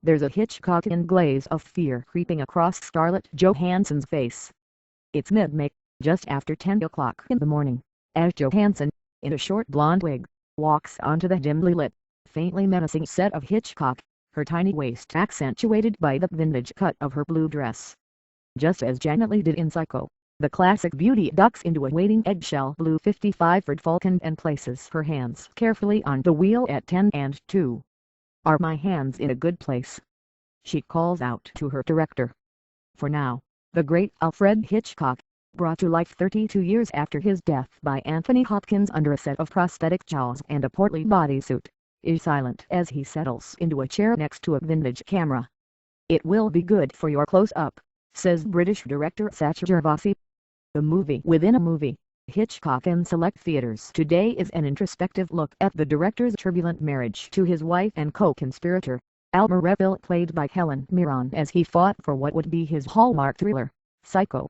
There's a Hitchcockian glaze of fear creeping across Scarlett Johansson's face. It's mid-May, just after 10 o'clock in the morning, as Johansson, in a short blonde wig, walks onto the dimly lit, faintly menacing set of Hitchcock, her tiny waist accentuated by the vintage cut of her blue dress. Just as Janet Leigh did in Psycho, the classic beauty ducks into a waiting eggshell blue 55 Ford Falcon and places her hands carefully on the wheel at 10 and 2. "Are my hands in a good place?" she calls out to her director. For now, the great Alfred Hitchcock, brought to life 32 years after his death by Anthony Hopkins under a set of prosthetic jowls and a portly bodysuit, is silent as he settles into a chair next to a vintage camera. "It will be good for your close-up," says British director Sacha Gervasi. The movie within a movie, Hitchcock in select theaters today is an introspective look at the director's turbulent marriage to his wife and co-conspirator, Alma Reville, played by Helen Mirren, as he fought for what would be his hallmark thriller, Psycho.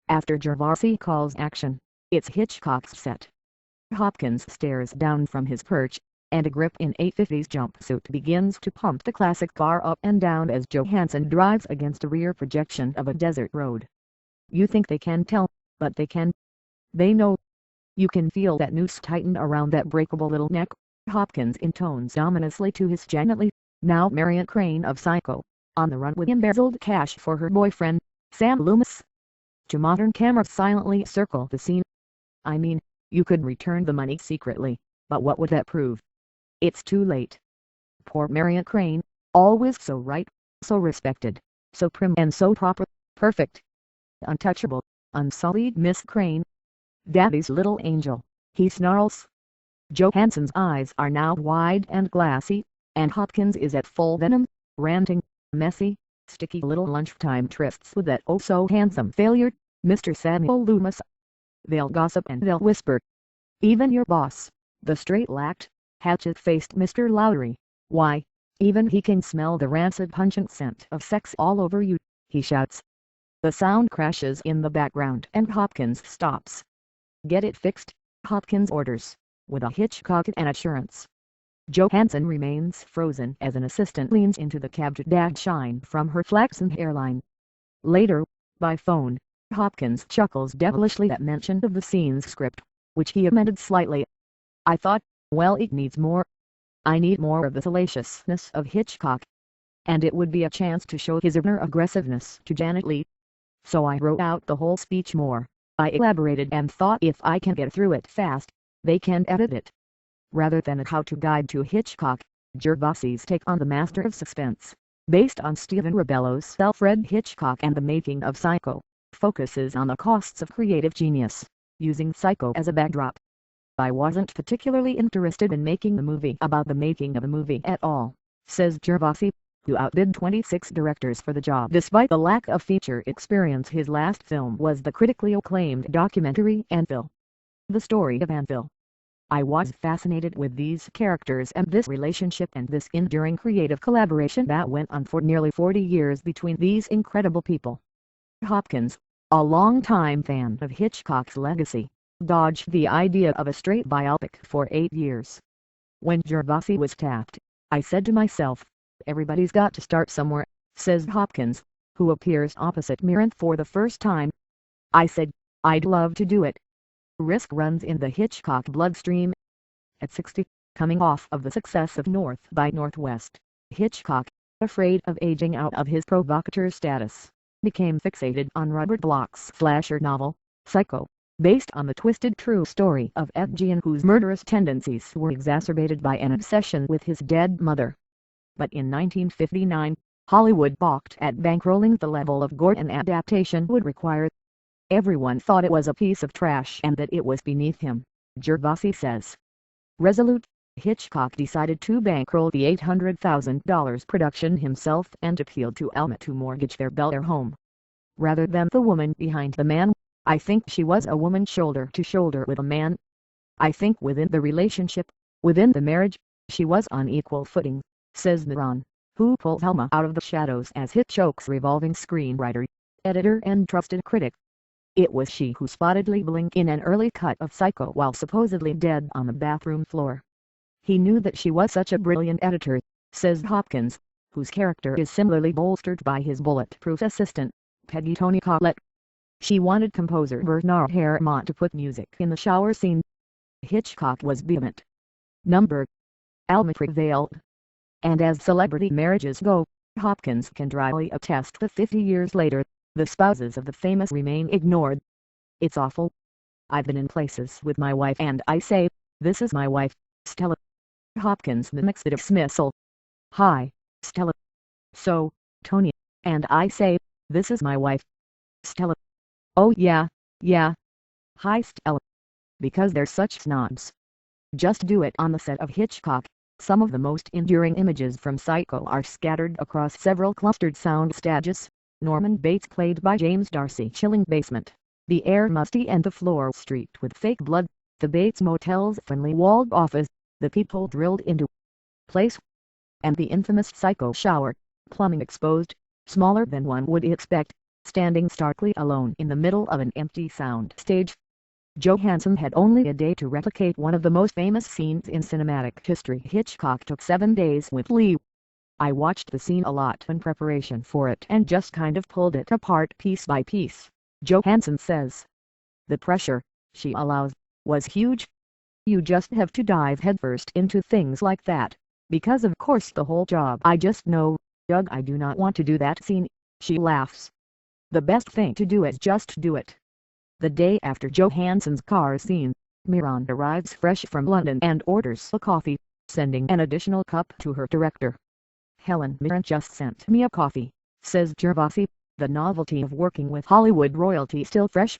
After Gervasi calls action, it's Hitchcock's set. Hopkins stares down from his perch, and a grip in a 50s jumpsuit begins to pump the classic car up and down as Johansson drives against a rear projection of a desert road. "You think they can tell, but they can. They know. You can feel that noose tighten around that breakable little neck," Hopkins intones ominously to his Janet Leigh, now Marion Crane of Psycho, on the run with embezzled cash for her boyfriend, Sam Loomis. Two modern cameras silently circle the scene. "I mean, you could return the money secretly, but what would that prove? It's too late." Poor Marion Crane, always so right, so respected, so prim and so proper, perfect, untouchable, unsullied Miss Crane. "Daddy's little angel," he snarls. Johansson's eyes are now wide and glassy, and Hopkins is at full venom, ranting, messy, sticky little lunchtime trysts with that oh-so-handsome failure, Mr. Samuel Loomis. They'll gossip and they'll whisper. Even your boss, the straight-lacked, hatchet-faced Mr. Lowry, why, even he can smell the rancid pungent scent of sex all over you," he shouts. The sound crashes in the background and Hopkins stops. "Get it fixed," Hopkins orders, with a Hitchcockian assurance. Johansson remains frozen as an assistant leans into the cab to dash shine from her flaxen hairline. Later, by phone, Hopkins chuckles devilishly at mention of the scene's script, which he amended slightly. "I thought, well, it needs more. I need more of the salaciousness of Hitchcock. And it would be a chance to show his inner aggressiveness to Janet Leigh. So I wrote out the whole speech more. I elaborated and thought if I can get through it fast, they can edit it." Rather than a how-to guide to Hitchcock, Gervasi's take on the master of suspense, based on Stephen Rebello's Alfred Hitchcock and the making of Psycho, focuses on the costs of creative genius, using Psycho as a backdrop. "I wasn't particularly interested in making the movie about the making of a movie at all," says Gervasi, who outbid 26 directors for the job despite the lack of feature experience. His last film was the critically acclaimed documentary Anvil. The Story of Anvil. "I was fascinated with these characters and this relationship and this enduring creative collaboration that went on for nearly 40 years between these incredible people." Hopkins, a longtime fan of Hitchcock's legacy, dodged the idea of a straight biopic for 8 years. "When Gervasi was tapped, I said to myself, everybody's got to start somewhere," says Hopkins, who appears opposite Mirren for the first time. "I said, I'd love to do it." Risk runs in the Hitchcock bloodstream. At 60, coming off of the success of North by Northwest, Hitchcock, afraid of aging out of his provocateur status, became fixated on Robert Bloch's slasher novel, Psycho, based on the twisted true story of Ed Gein, whose murderous tendencies were exacerbated by an obsession with his dead mother. But in 1959, Hollywood balked at bankrolling the level of gore an adaptation would require. "Everyone thought it was a piece of trash and that it was beneath him," Gervasi says. Resolute, Hitchcock decided to bankroll the $800,000 production himself and appealed to Alma to mortgage their Bel Air home. "Rather than the woman behind the man, I think she was a woman shoulder to shoulder with a man. I think within the relationship, within the marriage, she was on equal footing," says Mirren, who pulled Alma out of the shadows as Hitchcock's revolving screenwriter, editor and trusted critic. "It was she who spotted Liebling in an early cut of Psycho while supposedly dead on the bathroom floor. He knew that she was such a brilliant editor," says Hopkins, whose character is similarly bolstered by his bulletproof assistant, Peggy Tony Collette. She wanted composer Bernard Herrmann to put music in the shower scene. Hitchcock was vehement. Number Alma prevailed. And as celebrity marriages go, Hopkins can dryly attest that 50 years later, the spouses of the famous remain ignored. It's awful. I've been in places with my wife and I say, this is my wife, Stella. Hopkins mimics the dismissal. Hi, Stella. So, Tony, and I say, this is my wife, Stella. Oh yeah. Hi Stella. Because they're such snobs. Just do it on the set of Hitchcock. Some of the most enduring images from Psycho are scattered across several clustered sound stages. Norman Bates played by James D'Arcy. Chilling basement. The air musty and the floor streaked with fake blood. The Bates Motel's friendly walled office. The peephole drilled into place. And the infamous Psycho shower. Plumbing exposed, smaller than one would expect, standing starkly alone in the middle of an empty sound stage. Johansson had only a day to replicate one of the most famous scenes in cinematic history. Hitchcock took 7 days with Lee. I watched the scene a lot in preparation for it and just kind of pulled it apart piece by piece, Johansson says. The pressure, she allows, was huge. You just have to dive headfirst into things like that, because of course the whole job I just know, Doug, I do not want to do that scene, she laughs. The best thing to do is just do it. The day after Johansson's car scene, Miron arrives fresh from London and orders a coffee, sending an additional cup to her director. Helen Mirren just sent me a coffee, says Gervasi, the novelty of working with Hollywood royalty still fresh.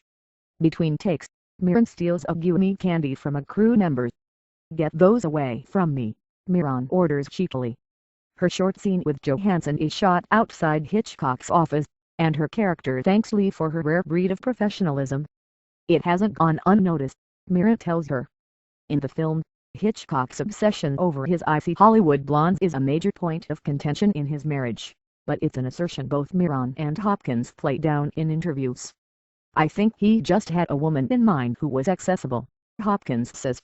Between takes, Mirren steals a gummy candy from a crew member. Get those away from me, Miron orders cheekily. Her short scene with Johansson is shot outside Hitchcock's office, and her character thanks Lee for her rare breed of professionalism. It hasn't gone unnoticed, Mirren tells her. In the film, Hitchcock's obsession over his icy Hollywood blondes is a major point of contention in his marriage, but it's an assertion both Miron and Hopkins play down in interviews. I think he just had a woman in mind who was accessible, Hopkins says.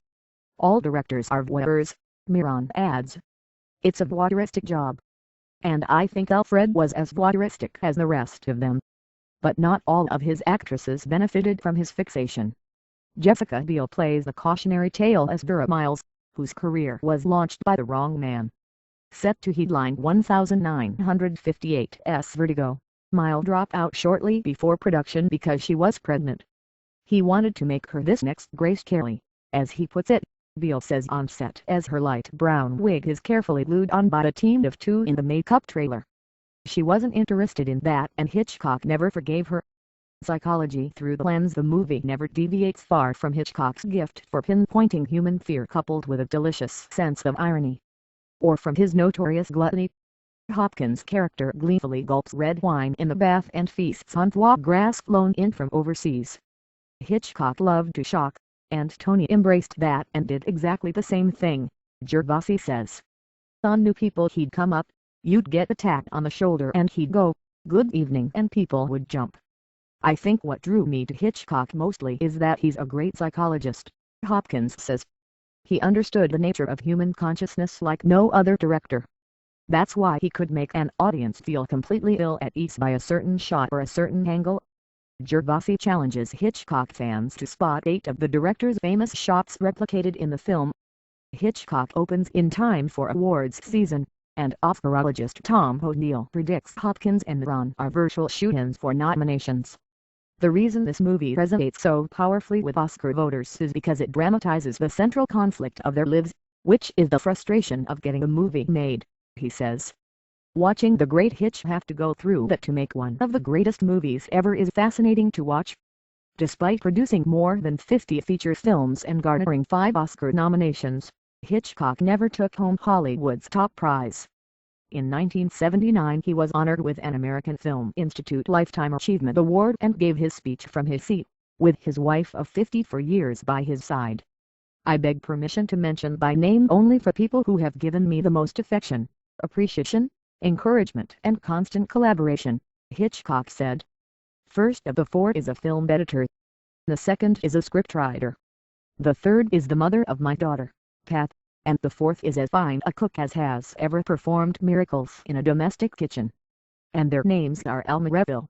All directors are voyeurs, Miron adds. It's a voyeuristic job. And I think Alfred was as voyeuristic as the rest of them. But not all of his actresses benefited from his fixation. Jessica Biel plays the cautionary tale as Vera Miles, whose career was launched by the wrong man. Set to headline 1958's Vertigo, Miles dropped out shortly before production because she was pregnant. He wanted to make her this next Grace Kelly, as he puts it, Biel says on set as her light brown wig is carefully glued on by a team of 2 in the makeup trailer. She wasn't interested in that and Hitchcock never forgave her. Psychology through the lens. The movie never deviates far from Hitchcock's gift for pinpointing human fear coupled with a delicious sense of irony. Or from his notorious gluttony. Hopkins' character gleefully gulps red wine in the bath and feasts on foie gras flown in from overseas. Hitchcock loved to shock, and Tony embraced that and did exactly the same thing, Gervasi says. On new people he'd come up, you'd get a tap on the shoulder and he'd go, "Good evening," and people would jump. I think what drew me to Hitchcock mostly is that he's a great psychologist, Hopkins says. He understood the nature of human consciousness like no other director. That's why he could make an audience feel completely ill at ease by a certain shot or a certain angle. Gervasi challenges Hitchcock fans to spot 8 of the director's famous shots replicated in the film. Hitchcock opens in time for awards season, and Oscarologist Tom O'Neill predicts Hopkins and Miron are virtual shoot-ins for nominations. The reason this movie resonates so powerfully with Oscar voters is because it dramatizes the central conflict of their lives, which is the frustration of getting a movie made, he says. Watching the great Hitch have to go through that to make one of the greatest movies ever is fascinating to watch. Despite producing more than 50 feature films and garnering 5 Oscar nominations, Hitchcock never took home Hollywood's top prize. In 1979 he was honored with an American Film Institute Lifetime Achievement Award and gave his speech from his seat, with his wife of 54 years by his side. I beg permission to mention by name only for people who have given me the most affection, appreciation, encouragement and constant collaboration, Hitchcock said. First of the 4 is a film editor. The second is a scriptwriter. The third is the mother of my daughter, Pat, and the fourth is as fine a cook as has ever performed miracles in a domestic kitchen. And their names are Elma Reville,